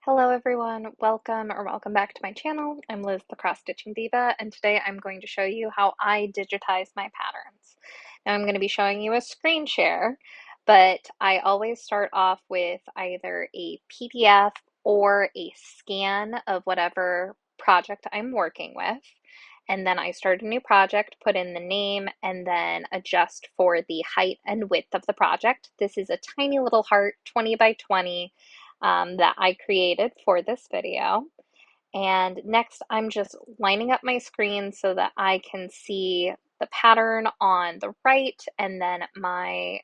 Hello everyone, welcome back to my channel. I'm Liz, the Cross Stitching Diva, and today I'm going to show you how I digitize my patterns. Now I'm going to be showing you a screen share, but I always start off with either a PDF or a scan of whatever project I'm working with. And then I start a new project, put in the name, and then adjust for the height and width of the project. This is a tiny little heart, 20 by 20, that I created for this video. And next, I'm just lining up my screen so that I can see the pattern on the right and then my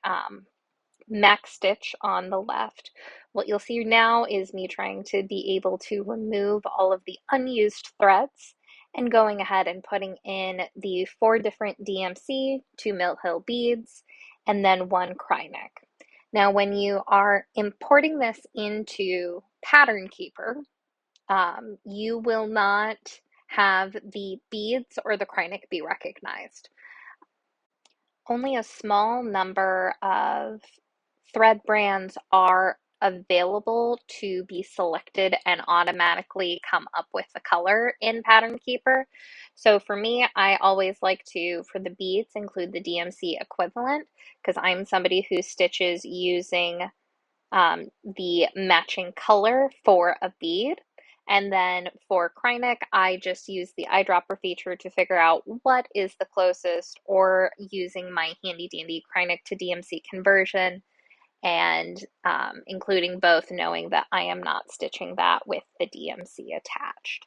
max stitch on the left. What you'll see now is me trying to be able to remove all of the unused threads and going ahead and putting in the 4 different DMC, 2 Mill Hill beads, and then 1 Krynic. Now, when you are importing this into Pattern Keeper, you will not have the beads or the Krynic be recognized. Only a small number of thread brands are available to be selected and automatically come up with the color in Pattern Keeper. So for me, I always like to, for the beads, include the DMC equivalent because I'm somebody who stitches using the matching color for a bead. And then for Krynic, I just use the eyedropper feature to figure out what is the closest, or using my handy dandy Krynic to DMC conversion, and including both, knowing that I am not stitching that with the DMC attached.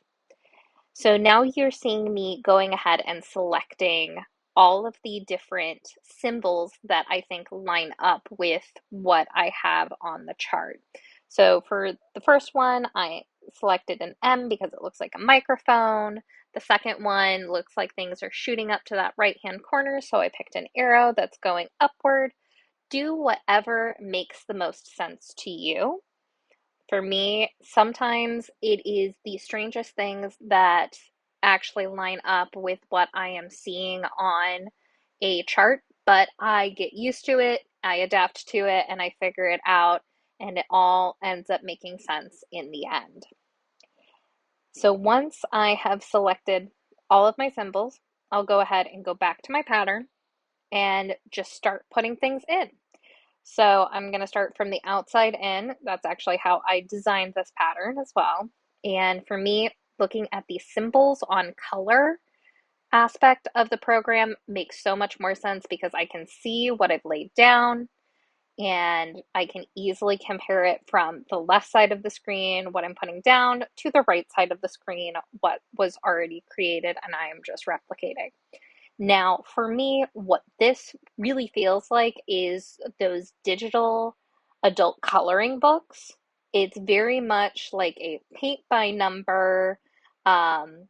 So now you're seeing me going ahead and selecting all of the different symbols that I think line up with what I have on the chart. So for the first one, I selected an M because it looks like a microphone. The second one looks like things are shooting up to that right-hand corner, so I picked an arrow that's going upward. Do whatever makes the most sense to you. For me, sometimes it is the strangest things that actually line up with what I am seeing on a chart, but I get used to it, I adapt to it, and I figure it out, and it all ends up making sense in the end. So once I have selected all of my symbols, I'll go ahead and go back to my pattern and just start putting things in. So I'm going to start from the outside in. That's actually how I designed this pattern as well. And for me, looking at the symbols on color aspect of the program makes so much more sense because I can see what I've laid down and I can easily compare it from the left side of the screen, what I'm putting down, to the right side of the screen, what was already created and I am just replicating. Now, for me, what this really feels like is those digital adult coloring books. It's very much like a paint by number. Um,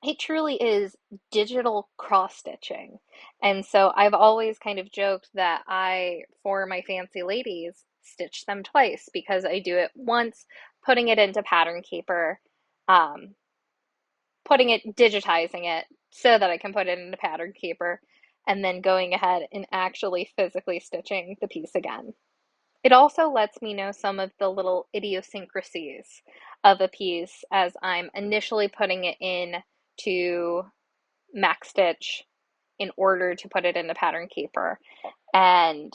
it truly is digital cross stitching. And so I've always kind of joked that I, for my fancy ladies, stitch them twice because I do it once, putting it into Pattern Keeper, um, digitizing it so that I can put it into Pattern Keeper, and then going ahead and actually physically stitching the piece again. It also lets me know some of the little idiosyncrasies of a piece as I'm initially putting it in to max stitch in order to put it into Pattern Keeper. And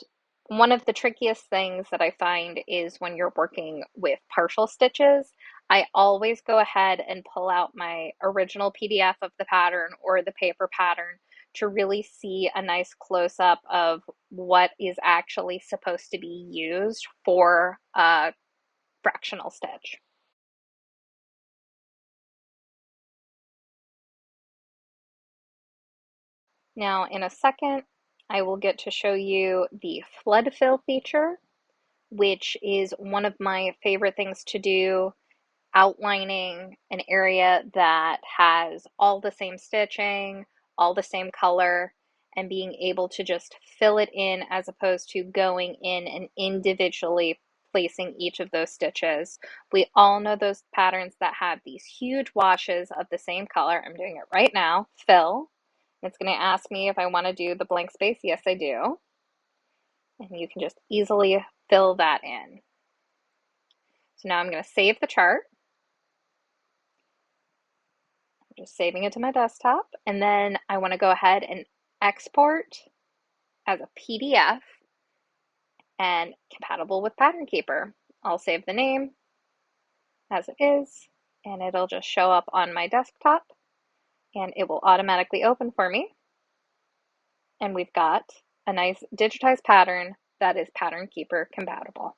one of the trickiest things that I find is when you're working with partial stitches, I always go ahead and pull out my original PDF of the pattern or the paper pattern to really see a nice close-up of what is actually supposed to be used for a fractional stitch. Now, in a second, I will get to show you the flood fill feature, which is one of my favorite things to do, outlining an area that has all the same stitching, all the same color, and being able to just fill it in as opposed to going in and individually placing each of those stitches. We all know those patterns that have these huge washes of the same color. I'm doing it right now, fill. It's going to ask me if I want to do the blank space. Yes, I do. And you can just easily fill that in. So now I'm going to save the chart. I'm just saving it to my desktop. And then I want to go ahead and export as a PDF and compatible with Pattern Keeper. I'll save the name as it is, and it'll just show up on my desktop, and it will automatically open for me. And we've got a nice digitized pattern that is Pattern Keeper compatible.